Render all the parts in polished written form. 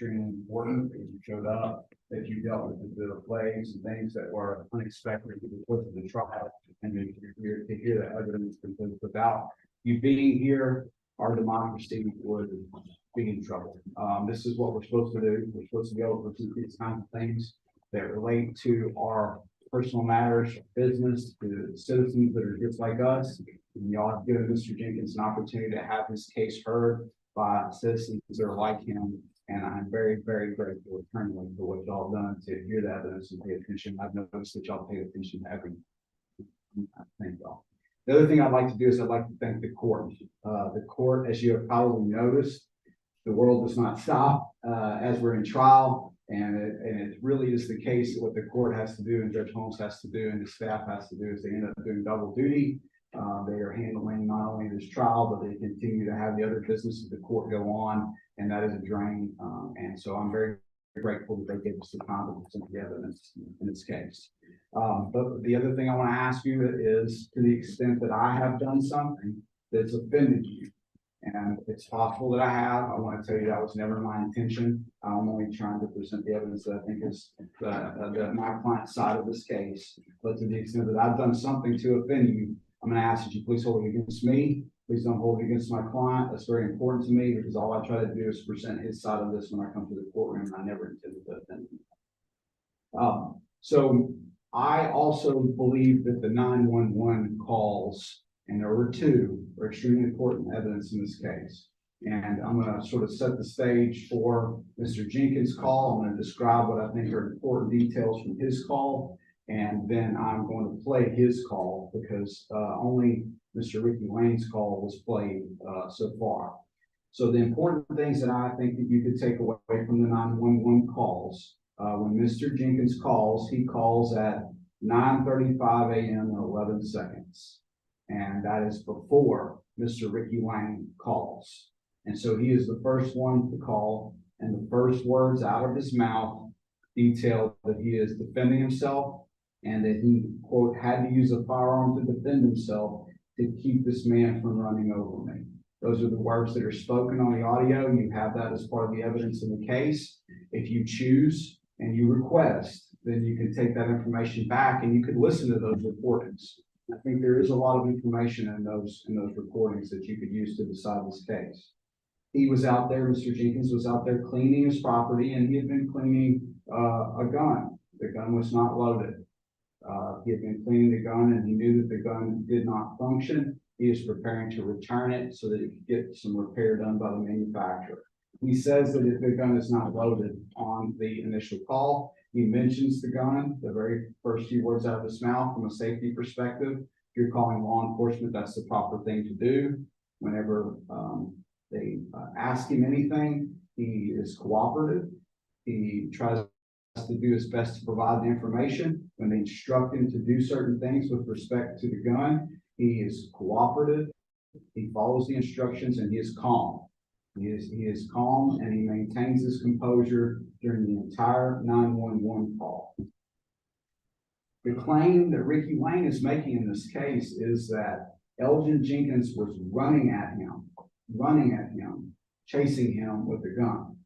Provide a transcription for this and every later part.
extremely important because you showed up, that you dealt with the delays and things that were unexpected in the course of the trial, and to hear that evidence, because without you being here, our democracy would be in trouble. This is what we're supposed to do. We're supposed to be able to do these kinds of things that relate to our personal matters, business, to citizens that are just like us. And y'all have given Mr. Jenkins an opportunity to have his case heard by citizens that are like him. And I'm very, very grateful eternally for what y'all done to hear that evidence and pay attention. I've noticed that y'all pay attention to everything. Thank y'all. The other thing I'd like to do is I'd like to thank the court. The court, as you have probably noticed, the world does not stop as we're in trial. And it really is the case that what the court has to do and Judge Holmes has to do and the staff has to do is they end up doing double duty. They are handling not only this trial, but they continue to have the other business of the court go on, and that is a drain. And so I'm very grateful that they gave us the time to present the evidence in this case. But the other thing I want to ask you is, to the extent that I have done something that's offended you, and it's possible that I have, I want to tell you that was never my intention. I'm only trying to present the evidence that I think is my client's side of this case. But to the extent that I've done something to offend you, I'm going to ask that you please hold it against me. Please don't hold it against my client. That's very important to me because all I try to do is present his side of this when I come to the courtroom, and I never intended to offend him. So I also believe that the 911 calls, and there were two, are extremely important evidence in this case. And I'm going to sort of set the stage for Mr. Jenkins' call. I'm going to describe what I think are important details from his call. And then I'm going to play his call because only Mr. Ricky Lane's call was played so far. So the important things that I think that you could take away from the 911 calls, when Mr. Jenkins calls, he calls at 9:35 a.m. and 11 seconds. And that is before Mr. Ricky Lane calls. And so he is the first one to call, and the first words out of his mouth detail that he is defending himself and that he, quote, had to use a firearm to defend himself to keep this man from running over me. Those are the words that are spoken on the audio. You have that as part of the evidence in the case. If you choose and you request, then you can take that information back and you could listen to those recordings. I think there is a lot of information in those recordings that you could use to decide this case. He was out there, Mr. Jenkins was out there cleaning his property, and he had been cleaning a gun. The gun was not loaded. He had been cleaning the gun, and he knew that the gun did not function. He is preparing to return it so that he could get some repair done by the manufacturer. He says that if the gun is not loaded on the initial call, he mentions the gun, the very first few words out of his mouth from a safety perspective. If you're calling law enforcement, that's the proper thing to do. Whenever they ask him anything, he is cooperative. He tries to do his best to provide the information. When they instruct him to do certain things with respect to the gun, he is cooperative. He follows the instructions, and he is calm. He is calm, and he maintains his composure during the entire 911 call. The claim that Ricky Lane is making in this case is that Elgin Jenkins was running at him, chasing him with a gun.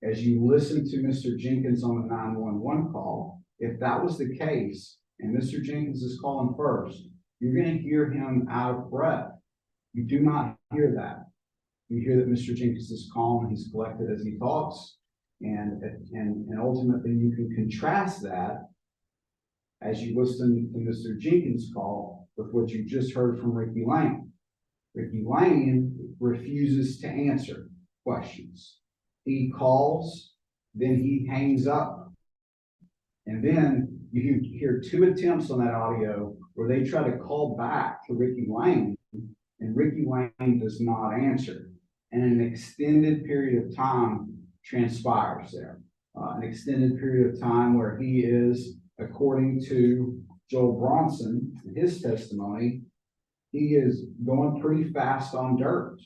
As you listen to Mr. Jenkins on the 911 call, if that was the case, and Mr. Jenkins is calling first, you're going to hear him out of breath. You do not hear that. You hear that Mr. Jenkins is calm and he's collected as he talks. And ultimately you can contrast that as you listen to Mr. Jenkins' call with what you just heard from Ricky Lane. Ricky Lane refuses to answer questions. He calls, then he hangs up. And then you hear two attempts on that audio where they try to call back to Ricky Lane, and Ricky Lane does not answer. And an extended period of time transpires there. An extended period of time where he is, according to Joel Bronson, his testimony, he is going pretty fast on dirt.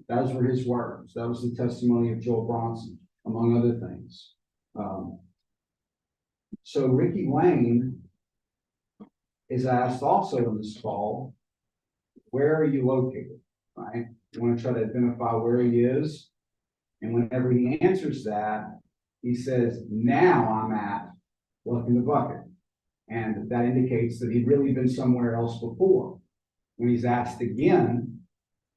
Those were his words. That was the testimony of Joel Bronson, among other things. So Ricky Lane is asked also in this call, where are you located, right? You want to try to identify where he is. And whenever he answers that, he says, now I'm at Luck in the Bucket. And that indicates that he'd really been somewhere else before. When he's asked again,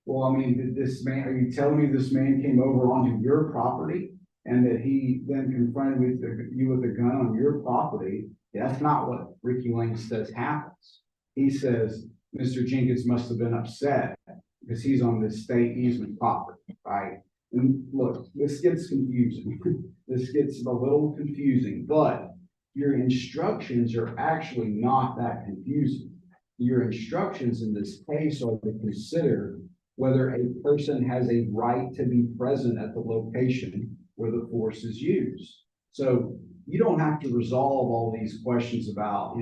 well, I mean, did this man, are you telling me this man came over onto your property and that he then confronted you with a gun on your property? That's not what Ricky Lane says happens. He says, Mr. Jenkins must have been upset because he's on this state easement property, right? And look, this gets confusing. This gets a little confusing, but your instructions are actually not that confusing. Your instructions in this case are to consider whether a person has a right to be present at the location where the force is used. So you don't have to resolve all these questions about,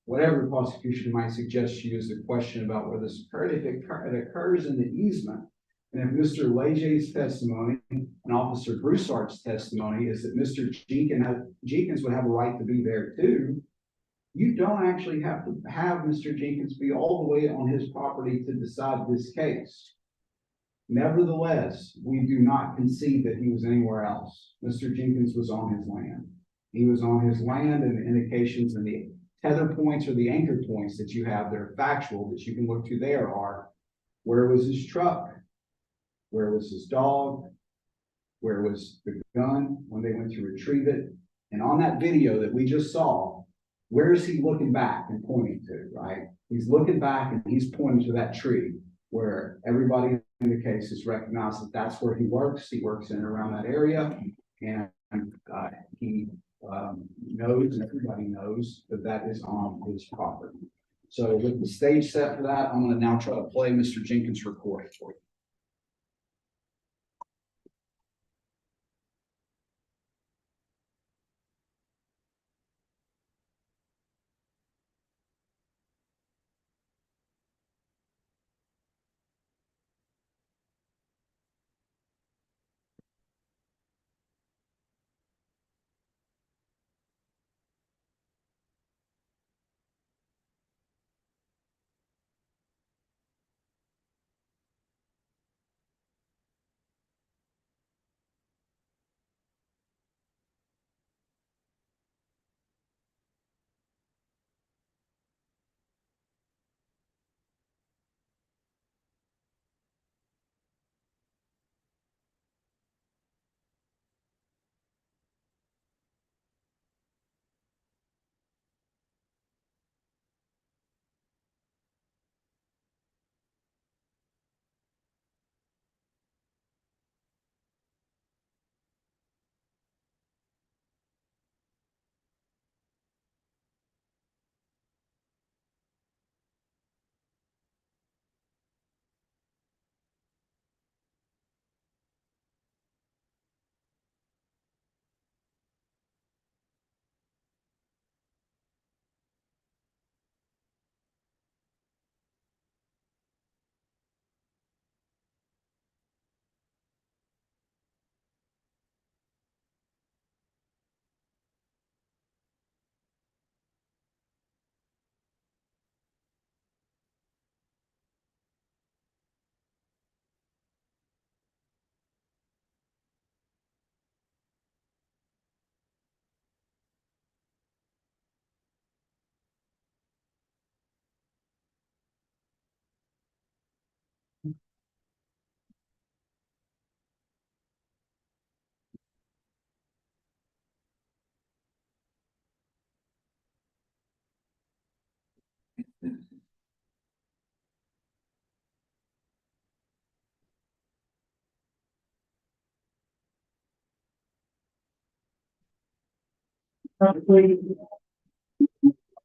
whatever the prosecution might suggest to you is the question about where this occurred. If it occurs in the easement, and if Mr. Lejay's testimony and Officer Broussard's testimony is that Mr. Jenkins would have a right to be there too, you don't actually have to have Mr. Jenkins be all the way on his property to decide this case. Nevertheless, we do not concede that he was anywhere else. Mr. Jenkins was on his land. He was on his land, and the indications and the tether points or the anchor points that you have that are factual that you can look to there are: where was his truck? Where was his dog? Where was the gun when they went to retrieve it? And on that video that we just saw, where is he looking back and pointing to, right? He's looking back and he's pointing to that tree where everybody in the case has recognized that that's where he works. He works in and around that area, and he knows, and everybody knows, that that is on his property. So with the stage set for that, I'm going to now try to play Mr. Jenkins' recording for you.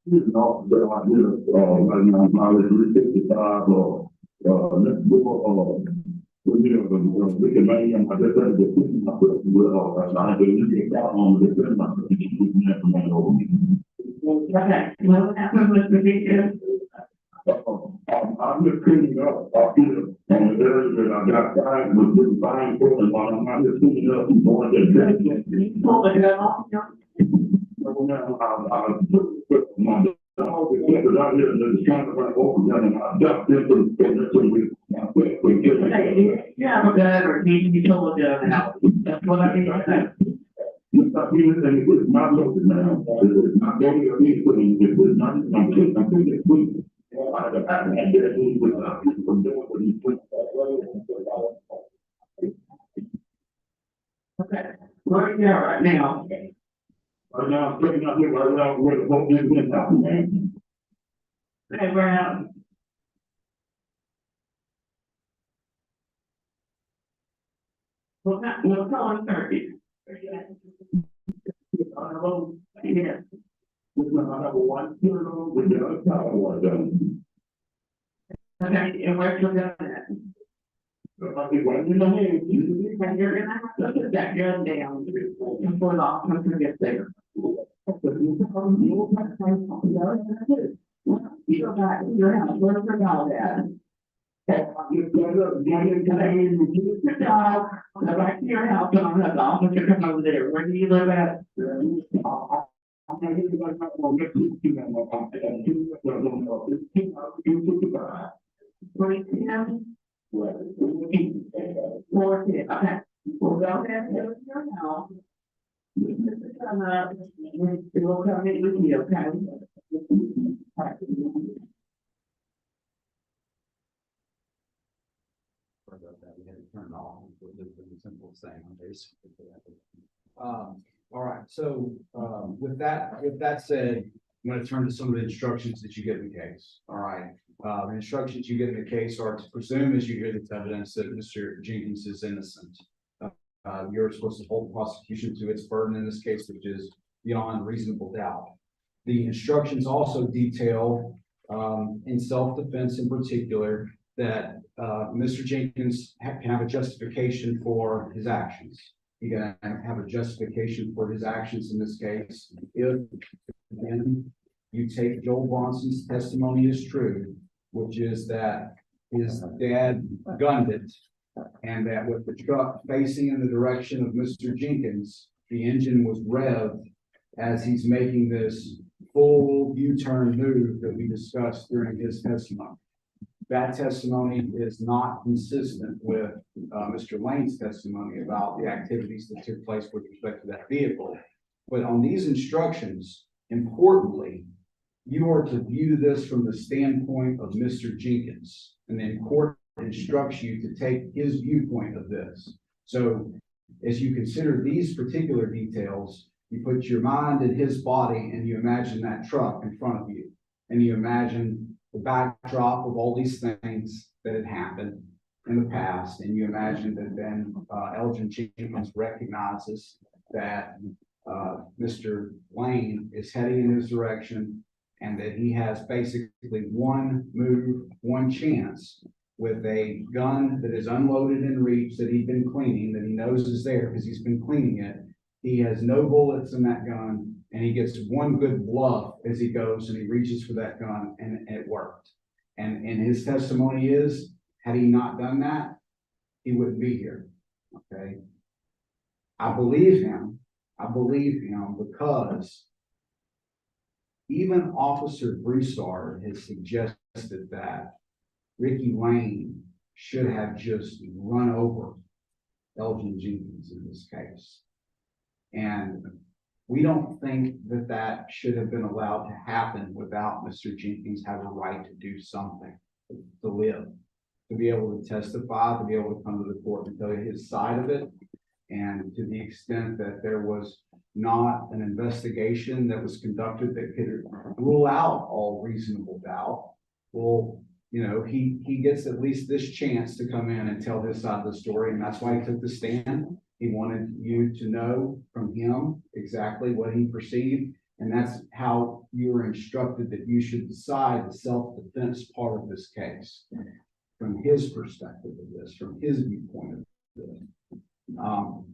No, but I did, I was 365, let's go, we can make them, I just said, the people, I put, I did, you get on the different, okay, well, what happened with the video? I'm just cleaning up, on the area that I got signed with the fine person, I'm just cleaning up and going to the. You pulled it off, yeah? So now, I put my dog, because I hear that it's kind of like open, and I jumped into the with my foot. Yeah, I'm good, or need to be told now. That's what I need to say. It's not loaded now. It's not going to be put in. It's not. I'm doing it. Okay, right there, right now. Right now, putting up here, right now, where the whole thing went out, man. Hey, Brown. We'll call it 30. Yeah. With the other side was done. Okay, and where's your gun at? I think right in the hand. And you're gonna have to put that gun down before the officer gets there. You go back to your house, where's your dog at? Good dog, go back to your house, and I'll have the officer come over there. Where do you live at? Three p.m. 4 p.m. Okay, we'll go ahead and go to your house. Come up, we'll come meet with you, okay? We had to turn it off. The simple thing. All right, so, with that said, I'm going to turn to some of the instructions that you get in the case. All right. The instructions you get in the case are to presume, as you hear this evidence, that Mr. Jenkins is innocent. You're supposed to hold the prosecution to its burden in this case, which is beyond reasonable doubt. The instructions also detail, in self-defense in particular, that Mr. Jenkins can have a justification for his actions. He can have a justification for his actions in this case if, again, you take Joel Bronson's testimony as true, which is that his dad gunned it, and that with the truck facing in the direction of Mr. Jenkins, the engine was revved as he's making this full U-turn move that we discussed during his testimony. That testimony is not consistent with Mr. Lane's testimony about the activities that took place with respect to that vehicle. But on these instructions, importantly, you are to view this from the standpoint of Mr. Jenkins, and the court instructs you to take his viewpoint of this. So as you consider these particular details, you put your mind in his body and you imagine that truck in front of you, and you imagine the backdrop of all these things that had happened in the past, and you imagine that then Elgin Jenkins recognizes that Mr. Lane is heading in his direction, and that he has basically one move, one chance with a gun that is unloaded in reach that he's been cleaning, that he knows is there because he's been cleaning it. He has no bullets in that gun, and he gets one good bluff as he goes, and he reaches for that gun, and it worked. And his testimony is, had he not done that, he wouldn't be here. Okay. I believe him because even Officer Broussard has suggested that Ricky Lane should have just run over Elgin Jenkins in this case. And we don't think that that should have been allowed to happen without Mr. Jenkins having a right to do something, to live, to be able to testify, to be able to come to the court and tell you his side of it. And to the extent that there was not an investigation that was conducted that could rule out all reasonable doubt, well, you know, he gets at least this chance to come in and tell his side of the story. And that's why he took the stand. He wanted you to know from him exactly what he perceived. And that's how you were instructed that you should decide the self-defense part of this case from his perspective of this, from his viewpoint of this.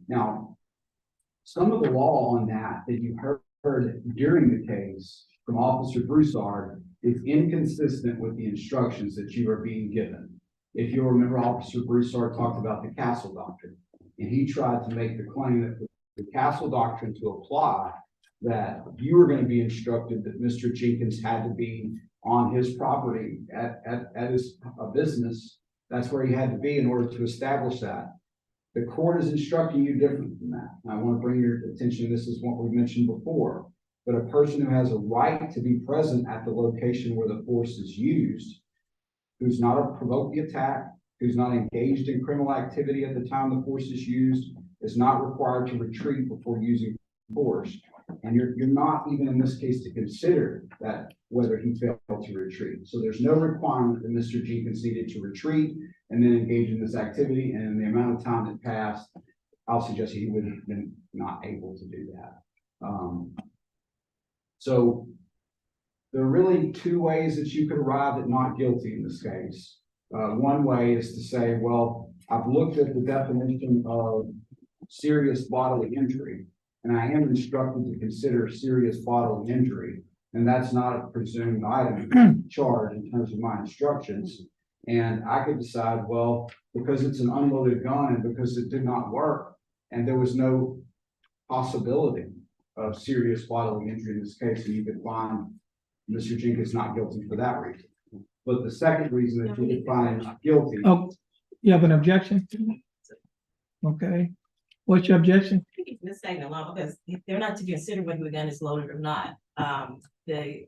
Now, some of the law on that you heard during the case from Officer Broussard is inconsistent with the instructions that you are being given. If you'll remember, Officer Broussard talked about the Castle Doctrine, and he tried to make the claim that the Castle Doctrine to apply, that you were going to be instructed that Mr. Jenkins had to be on his property at his business That's where he had to be in order to establish that. The court is instructing you different than that. I want to bring your attention, this is what we mentioned before, but a person who has a right to be present at the location where the force is used, who's not provoked the attack, who's not engaged in criminal activity at the time the force is used, is not required to retreat before using force. And you're not even in this case to consider that whether he failed to retreat. So there's no requirement that Mr. Jenkins needed to retreat and then engage in this activity. And in the amount of time that passed, I'll suggest he would have been not able to do that. So there are really two ways that you could arrive at not guilty in this case. One way is to say, well, I've looked at the definition of serious bodily injury, and I am instructed to consider serious bodily injury, and that's not a presumed item charge in terms of my instructions. And I could decide, well, because it's an unloaded gun and because it did not work, and there was no possibility of serious bodily injury in this case, and you could find Mr. Jenkins not guilty for that reason. But the second reason that you could find him not guilty. Oh, you have an objection? Okay. What's your objection? I think it's misstating the law because they're not to consider whether the gun is loaded or not. The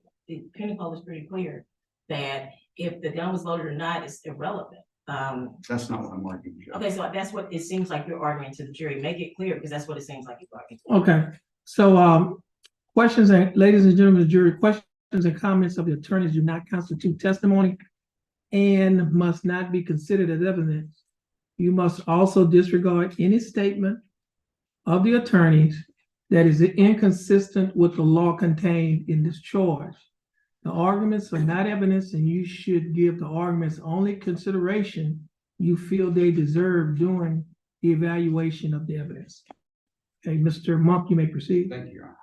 penal code is pretty clear that if the gun was loaded or not, it's irrelevant. That's not what I'm arguing, Joe. Okay, so that's what it seems like you're arguing to the jury. Make it clear because that's what it seems like you're arguing. Okay. So, questions and ladies and gentlemen of the jury, questions and comments of the attorneys do not constitute testimony and must not be considered as evidence. You must also disregard any statement of the attorneys that is inconsistent with the law contained in this charge. The arguments are not evidence, and you should give the arguments only consideration you feel they deserve during the evaluation of the evidence. Okay, Mr. Monk, you may proceed. Thank you, Your Honor.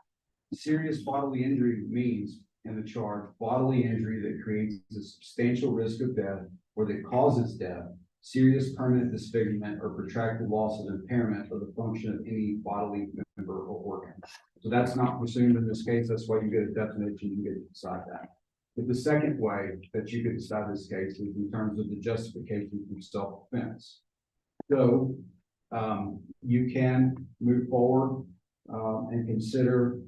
Serious bodily injury means in the charge bodily injury that creates a substantial risk of death or that causes death, serious permanent disfigurement or protracted loss of impairment of the function of any bodily member or organ. So that's not presumed in this case. That's why you get a definition, you get to decide that. But the second way that you could decide this case is in terms of the justification for self-defense. So you can move forward and consider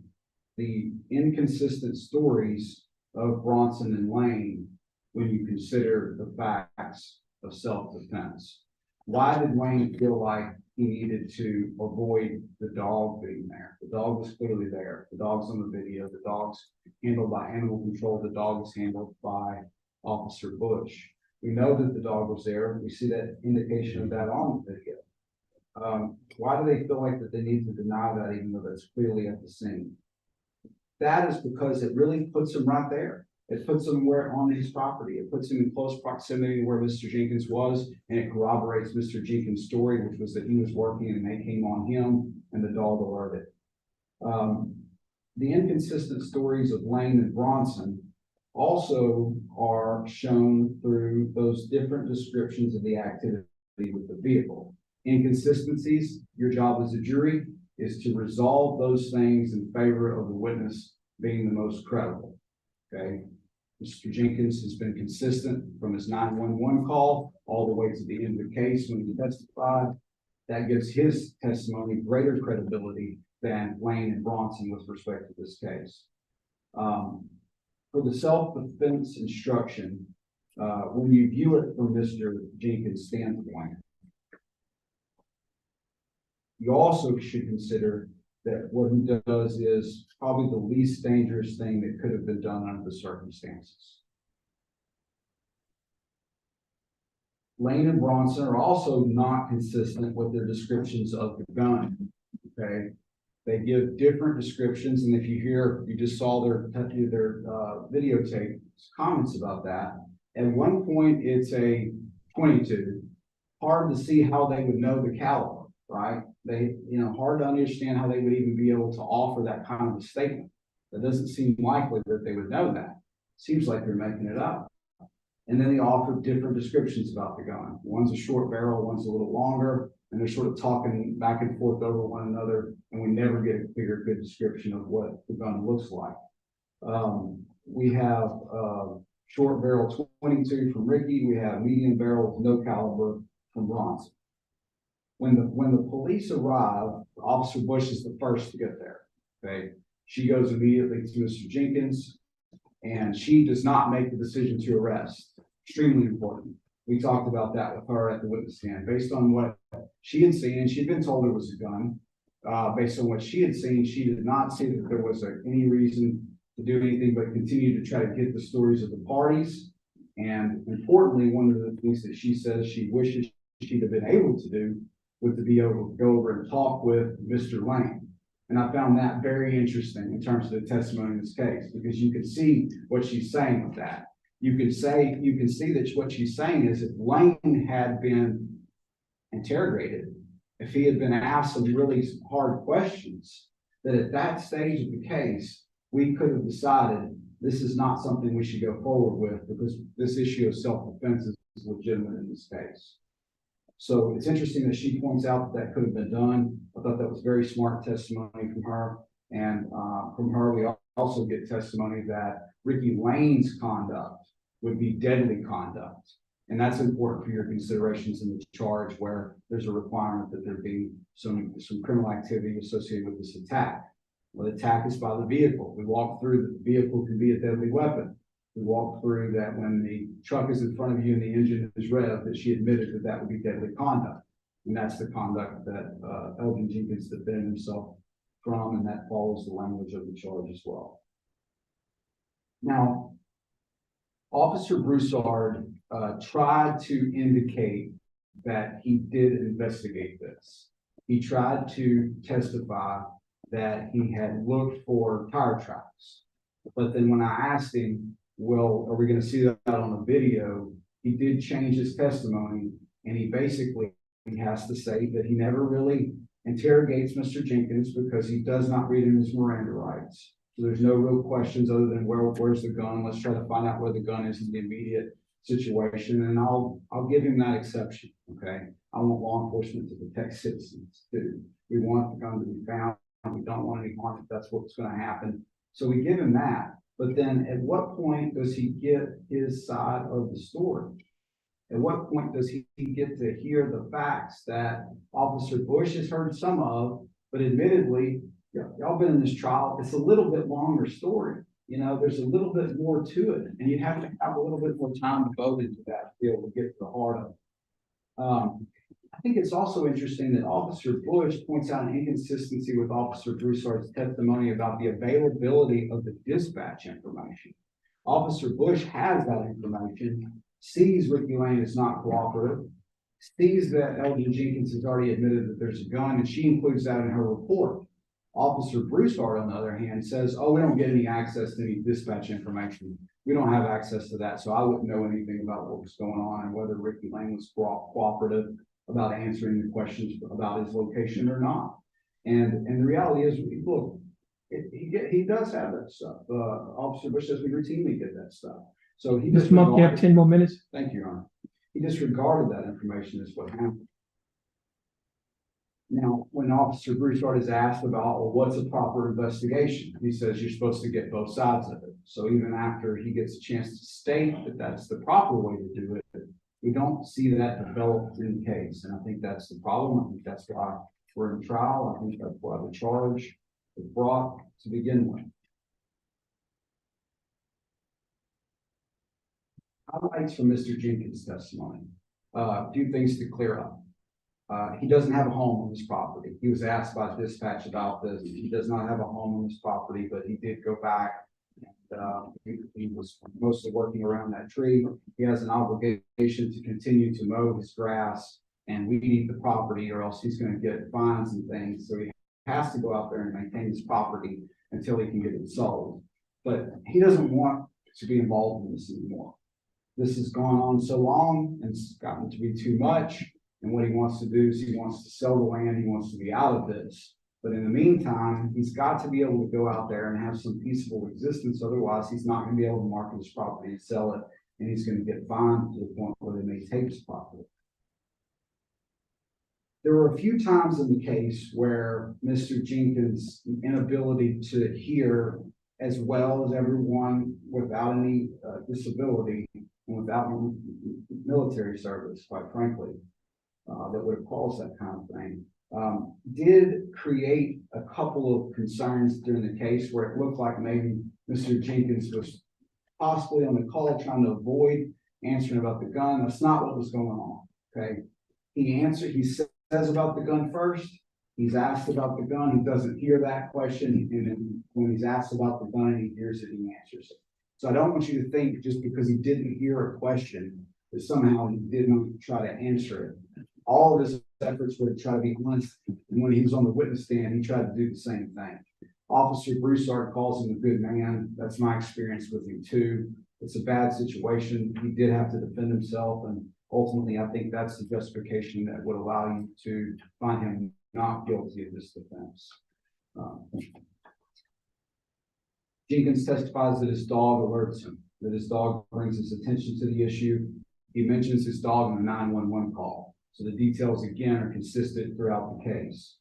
the inconsistent stories of Bronson and Lane when you consider the facts of self-defense. Why did Wayne feel like he needed to avoid the dog being there? The dog was clearly there. The dog's on the video. The dog's handled by animal control. The dog is handled by Officer Bush. We know that the dog was there. We see that indication of that on the video. Why do they feel like that they need to deny that even though that's clearly at the scene? That is because it really puts them right there. It puts them where on his property. It puts him in close proximity to where Mr. Jenkins was, and it corroborates Mr. Jenkins' story, which was that he was working and they came on him and the dog alerted. The inconsistent stories of Lane and Bronson also are shown through those different descriptions of the activity with the vehicle. Inconsistencies, your job as a jury is to resolve those things in favor of the witness being the most credible. Okay. Mr. Jenkins has been consistent from his 911 call all the way to the end of the case when he testified. That gives his testimony greater credibility than Lane and Bronson with respect to this case. For the self-defense instruction, when you view it from Mr. Jenkins' standpoint, you also should consider that what he does is probably the least dangerous thing that could have been done under the circumstances. Lane and Bronson are also not consistent with their descriptions of the gun. Okay, they give different descriptions, and if you just saw their videotape comments about that. At one point, it's a .22. Hard to see how they would know the caliber, right? Hard to understand how they would even be able to offer that kind of a statement. That doesn't seem likely that they would know that. Seems like they're making it up. And then they offer different descriptions about the gun. One's a short barrel, one's a little longer, and they're sort of talking back and forth over one another, and we never get a clear, good description of what the gun looks like. We have short barrel 22 from Ricky. We have medium barrel with no caliber from Bronson. When the police arrive, Officer Bush is the first to get there. Okay, she goes immediately to Mr. Jenkins, and she does not make the decision to arrest. Extremely important. We talked about that with her at the witness stand. Based on what she had seen, and she'd been told there was a gun. Based on what she had seen, she did not see that there was any reason to do anything but continue to try to get the stories of the parties. And importantly, one of the things that she says she wishes she'd have been able to do was to be able to go over and talk with Mr. Lane. And I found that very interesting in terms of the testimony in this case, because you can see what she's saying with that. You can see that what she's saying is if Lane had been interrogated, if he had been asked some really hard questions, that at that stage of the case, we could have decided this is not something we should go forward with because this issue of self-defense is legitimate in this case. So it's interesting that she points out that could have been done. I thought that was very smart testimony from her. And from her, we also get testimony that Ricky Lane's conduct would be deadly conduct. And that's important for your considerations in the charge where there's a requirement that there be some criminal activity associated with this attack. Well, the attack is by the vehicle. We walked through that the vehicle can be a deadly weapon. We walked through that when the truck is in front of you and the engine is revved, that she admitted that that would be deadly conduct. And that's the conduct that Elgin Jenkins defended himself from, and that follows the language of the charge as well. Now, Officer Broussard tried to indicate that he did investigate this. He tried to testify that he had looked for tire tracks. But then when I asked him, well, are we going to see that on the video? He did change his testimony, and he basically has to say that he never really interrogates Mr. Jenkins because he does not read him his Miranda rights. So there's no real questions other than where's the gun? Let's try to find out where the gun is in the immediate situation, and I'll give him that exception. Okay, I want law enforcement to protect citizens too. We want the gun to be found. We don't want any harm if that's what's going to happen. So we give him that. But then at what point does he get his side of the story? At what point does he get to hear the facts that Officer Bush has heard some of, but admittedly, y'all been in this trial, it's a little bit longer story. You know, there's a little bit more to it, and you have to have a little bit more time devoted to that to be able to get to the heart of it. I think it's also interesting that Officer Bush points out an inconsistency with Officer Broussard's testimony about the availability of the dispatch information. Officer Bush has that information, sees Ricky Lane is not cooperative, sees that Elgin Jenkins has already admitted that there's a gun, and she includes that in her report. Officer Broussard, on the other hand, says, oh, we don't get any access to any dispatch information. We don't have access to that, so I wouldn't know anything about what was going on and whether Ricky Lane was cooperative about answering the questions about his location or not. And the reality is, look, he does have that stuff. Officer Bush says we routinely get that stuff. So he Mr. Monk, you have 10 more minutes. Thank you, Your Honor. He disregarded that information is what happened. Now, when Officer Broussard is asked about, well, what's a proper investigation? He says you're supposed to get both sides of it. So even after he gets a chance to state that that's the proper way to do it, we don't see that developed in the case. And I think that's the problem. I think that's why we're in trial. I think that's why the charge was brought to begin with. Highlights from Mr. Jenkins' testimony. A few things to clear up. He doesn't have a home on this property. He was asked by dispatch about this. He does not have a home on this property, but he did go back. He was mostly working around that tree. He has an obligation to continue to mow his grass and weed eat the property, or else he's going to get fines and things. So he has to go out there and maintain his property until he can get it sold. But he doesn't want to be involved in this anymore. This has gone on so long and it's gotten to be too much. And what he wants to do is he wants to sell the land. He wants to be out of this. But in the meantime, he's got to be able to go out there and have some peaceful existence. Otherwise, he's not going to be able to market his property and sell it. And he's going to get fined to the point where they may take his property. There were a few times in the case where Mr. Jenkins' inability to hear as well as everyone without any disability and without military service, quite frankly, that would have caused that kind of thing. Did create a couple of concerns during the case where it looked like maybe Mr. Jenkins was possibly on the call trying to avoid answering about the gun. That's not what was going on, okay? He says about the gun first. He's asked about the gun. He doesn't hear that question. And then when he's asked about the gun, he hears it, he answers it. So I don't want you to think just because he didn't hear a question that somehow he didn't try to answer it. All of his efforts were to try to be honest. And when he was on the witness stand, he tried to do the same thing. Officer Broussard calls him a good man. That's my experience with him too. It's a bad situation. He did have to defend himself, and ultimately, I think that's the justification that would allow you to find him not guilty of this defense. Jenkins testifies that his dog alerts him, that his dog brings his attention to the issue. He mentions his dog in a 911 call. So the details again are consistent throughout the case.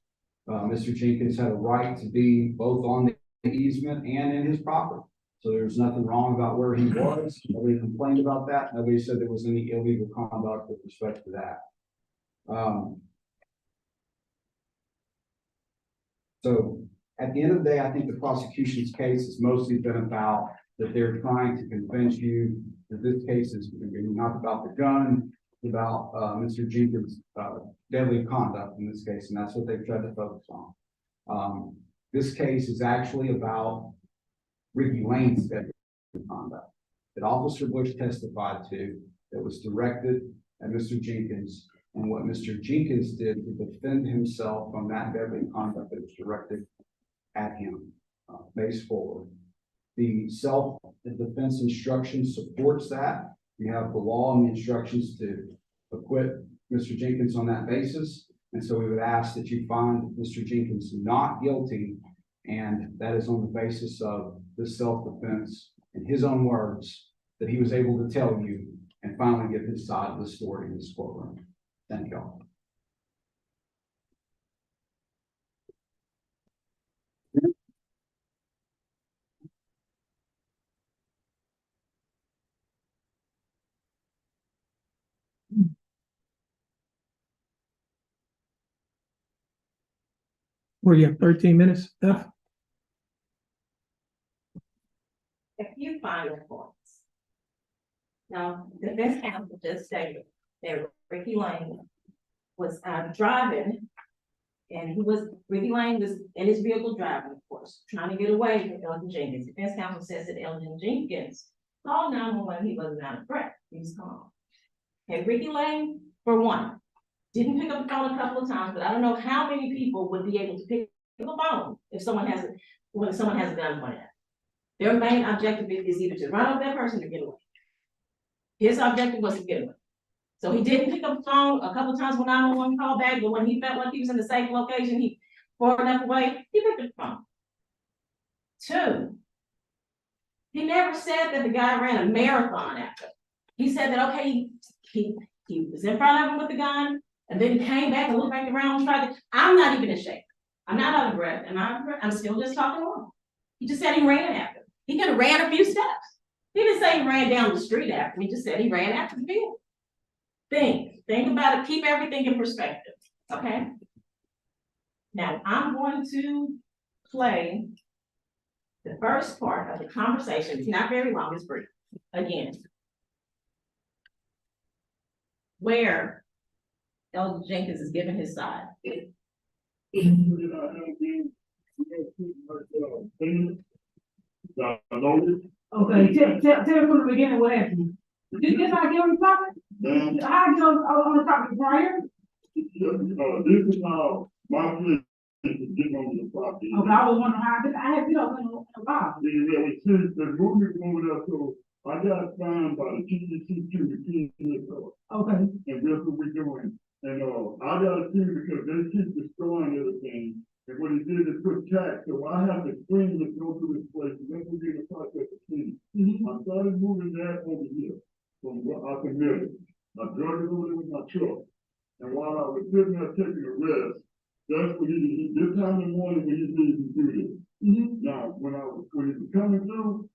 Mr. Jenkins had a right to be both on the easement and in his property. So there's nothing wrong about where he was. Nobody complained about that. Nobody said there was any illegal conduct with respect to that. So at the end of the day, I think the prosecution's case has mostly been about that they're trying to convince you that this case is not about the gun, it's about Mr. Jenkins' deadly conduct in this case, and that's what they've tried to focus on. This case is actually about Ricky Lane's deadly conduct that Officer Bush testified to that was directed at Mr. Jenkins, and what Mr. Jenkins did to defend himself from that deadly conduct that was directed at him, face forward. The self-defense instruction supports that. You have the law and the instructions to acquit Mr. Jenkins on that basis. And so we would ask that you find Mr. Jenkins not guilty, and that is on the basis of the self-defense, in his own words, that he was able to tell you and finally get his side of the story in this courtroom. Thank y'all. Where you have 13 minutes left? A few final points. Now, the defense counsel just stated that Ricky Lane was driving, and Ricky Lane was in his vehicle driving, of course, trying to get away from Elgin Jenkins. The defense counsel says that Elgin Jenkins called 911. He wasn't out of breath. He was calm. Okay, Ricky Lane, for one, didn't pick up the phone a couple of times, but I don't know how many people would be able to pick up the phone if someone has a gun pointed at them. Their main objective is either to run over that person or get away. His objective was to get away. So he didn't pick up the phone a couple of times when 911 called back, but when he felt like he was in the safe location, he far enough away, he picked up the phone. Two, he never said that the guy ran a marathon after him. He said that, okay, he was in front of him with the gun, and then he came back and looked back around and tried to, I'm not even ashamed. I'm not out of breath, and I'm still just talking along. He just said he ran after him. He could have ran a few steps. He didn't say he ran down the street after him. He just said he ran after the vehicle. Think about it. Keep everything in perspective, okay? Now, I'm going to play the first part of the conversation. It's not very long, it's brief. Again, where Elgin Jenkins is giving his side. Okay, tell from the beginning what happened. Did you not get on the property? How did you on the property prior? This is how my place is getting on the property. Okay, I was wondering how, I had been over in a while. The movie over there, so I got fined by the TCC to Okay. and that's what we're doing. And I got a team because they keep destroying everything. And what he did is put tax, so I have to clean this, go through this place, and then we get a process of cleaning. I started moving that over here from what I committed. I drug it over there with my truck. And while I was sitting there taking a rest, that's what he did. This time in the morning when he needed to do this. Now, when it's coming through,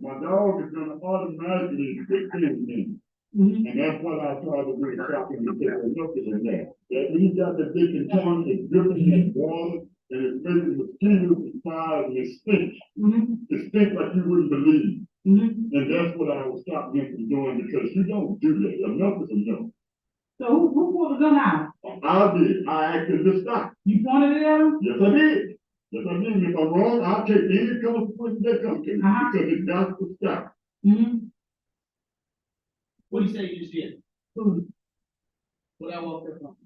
my dog is gonna automatically kick in me. And that's what I try to do, stop him to take a look at that. That means that the big container is dripping in water, and it's making mosquitoes and flies and it stinks. It stinks like you wouldn't believe. And that's what I was stopping him from doing, because you don't do that. Enough is enough. So who pulled the gun out? I did. I asked him to stop. You pointed it at him? Yes, I did. Yes, I did. If I'm wrong, I'll take any consequence that comes to me, because it got to stop. What do you say you just did? What I walked up on?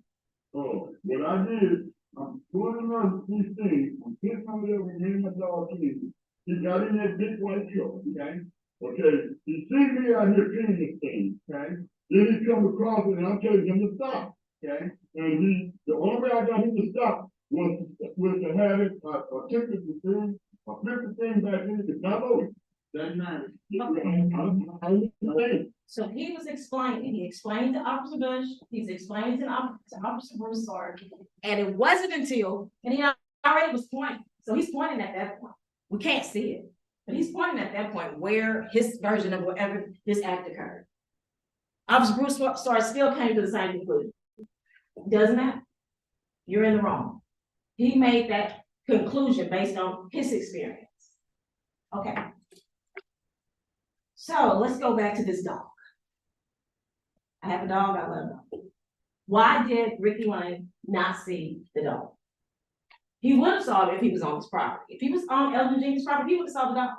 What I did, I'm pulling on these things, I'm sitting over there with me and my dog, he got in that big white truck, okay? Okay, he seen me out here cleaning this thing, okay? Then he come across it and I'm telling him to stop, okay? And the only way I got him to stop was to have it, I took the thing, I flipped the thing back in, it's not loaded. Doesn't matter. I understand. So he was explaining, he explained to Officer Bush, he's explaining to Officer Broussard, and it wasn't until, and he already was pointing, so he's pointing at that point. We can't see it, but he's pointing at that point where his version of whatever this act occurred. Officer Broussard still came to the same conclusion. Doesn't matter. You're in the wrong. He made that conclusion based on his experience. Okay. So let's go back to this dog. I have a dog, I love a dog. Why did Ricky Lane not see the dog? He would have saw it if he was on his property. If he was on Elgin Jenkins' property, he would have saw the dog.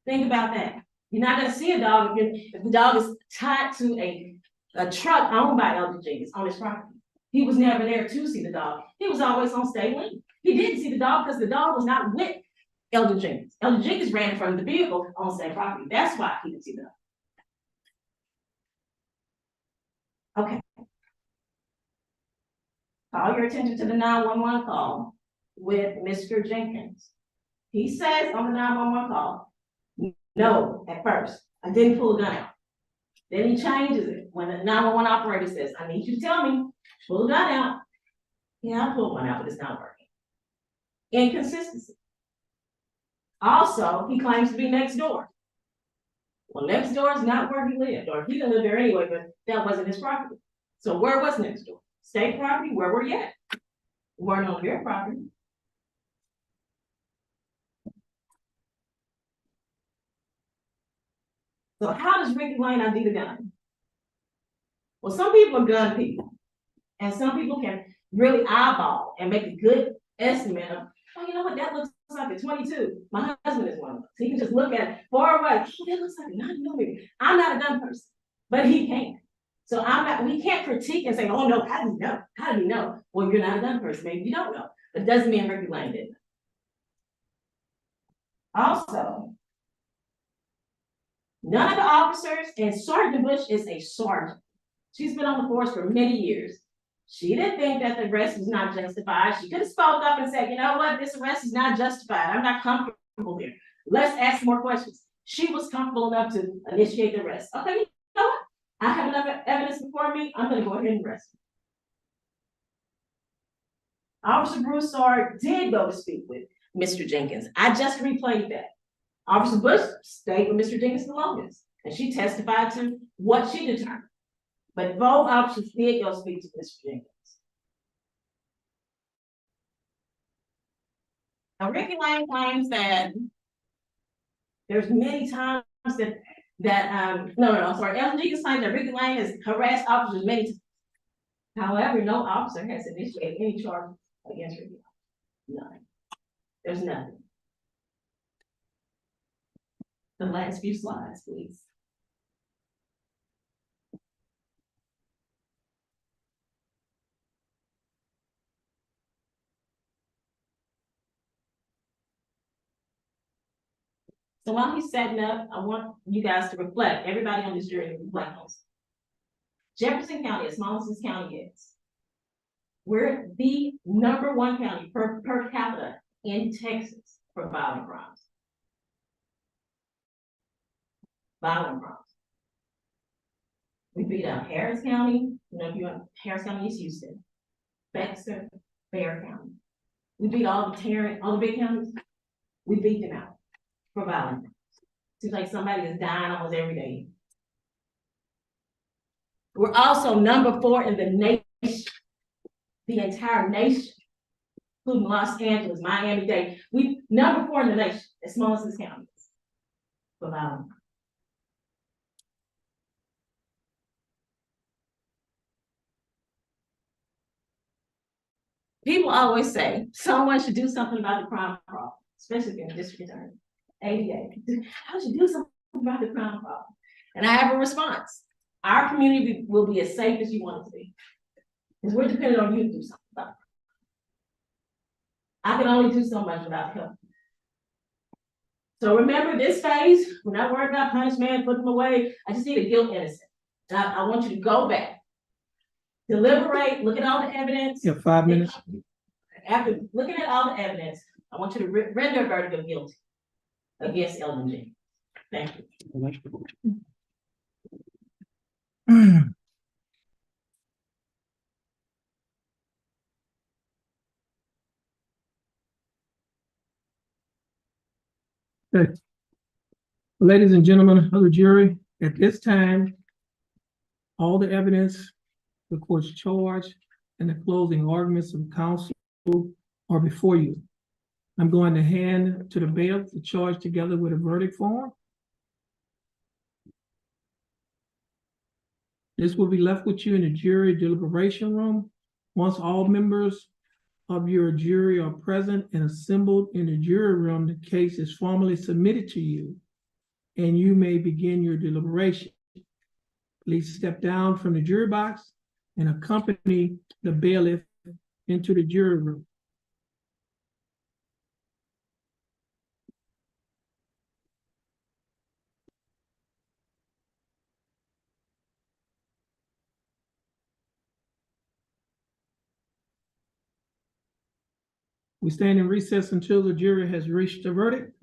Think about that. You're not gonna see a dog if the dog is tied to a truck owned by Elgin Jenkins on his property. He was never there to see the dog. He was always on state lane. He didn't see the dog because the dog was not with Elgin Jenkins. Elgin Jenkins ran in front of the vehicle on state property. That's why he didn't see the dog. Okay. Call your attention to the 911 call with Mr. Jenkins. He says on the 911 call, no, at first, I didn't pull a gun out. Then he changes it when the 911 operator says, I need you to tell me, pull a gun out. Yeah, I pulled one out, but it's not working. Inconsistency. Also, he claims to be next door. Well, next door is not where he lived, or he didn't live there anyway, but that wasn't his property. So where was next door? State property, where were you at? We weren't on your property. So how does Ricky Lane ID the gun? Well, some people are gun people, and some people can really eyeball and make a good estimate of, oh, you know what, that looks like a 22. My husband is one of them. So he can just look at it far away. Oh, that looks like a 9mm. I'm not a gun person, but he can. So we can't critique and say, oh no, how do you know? How do you know? Well, you're not a gun person, maybe you don't know. But it doesn't mean Ricky Lane didn't. Also, none of the officers, and Sergeant Bush is a sergeant. She's been on the force for many years. She didn't think that the arrest was not justified. She could have spoke up and said, you know what, this arrest is not justified. I'm not comfortable here. Let's ask more questions. She was comfortable enough to initiate the arrest. Okay, you know what? I have enough evidence before me. I'm gonna go ahead and arrest her. Officer Broussard did go to speak with Mr. Jenkins. I just replayed that. Officer Bush stayed with Mr. Jenkins the longest, and she testified to what she determined. But both officers did go speak to Mr. Jenkins. Now, Ricky Lane claims that there's many times Elgin Jenkins claims that Ricky Lane has harassed officers many times. However, no officer has initiated any charge against Ricky Lane. None. There's nothing. The last few slides, please. So while he's setting up, I want you guys to reflect, everybody on this jury to reflect on. Jefferson County, as small as this county is, we're the #1 county per capita in Texas for violent crimes. Violent crimes. We beat out Harris County, Harris County is Houston, Baxter, Bexar County. We beat all the big counties. We beat them out for violence. Seems like somebody is dying almost every day. We're also number 4 in the nation, the entire nation, including Los Angeles, Miami-Dade. We number 4 in the nation, as small as this county is, for violence. People always say someone should do something about the crime problem, especially if you're a district attorney. ADA, how should do something about the crime problem? And I have a response. Our community will be as safe as you want it to be. Because we're dependent on you to do something about it. I can only do so much without help. So remember this phase, we're not worried about punishment, put them away. I just need a guilt innocent. And I want you to go back, deliberate, look at all the evidence. You have 5 minutes. After looking at all the evidence, I want you to render a verdict of guilty against LMG. Thank you. Okay. Ladies and gentlemen of the jury, at this time, all the evidence, the court's charge, and the closing arguments of counsel are before you. I'm going to hand to the bailiff the charge together with a verdict form. This will be left with you in the jury deliberation room. Once all members of your jury are present and assembled in the jury room, the case is formally submitted to you, and you may begin your deliberation. Please step down from the jury box and accompany the bailiff into the jury room. We stand in recess until the jury has reached a verdict.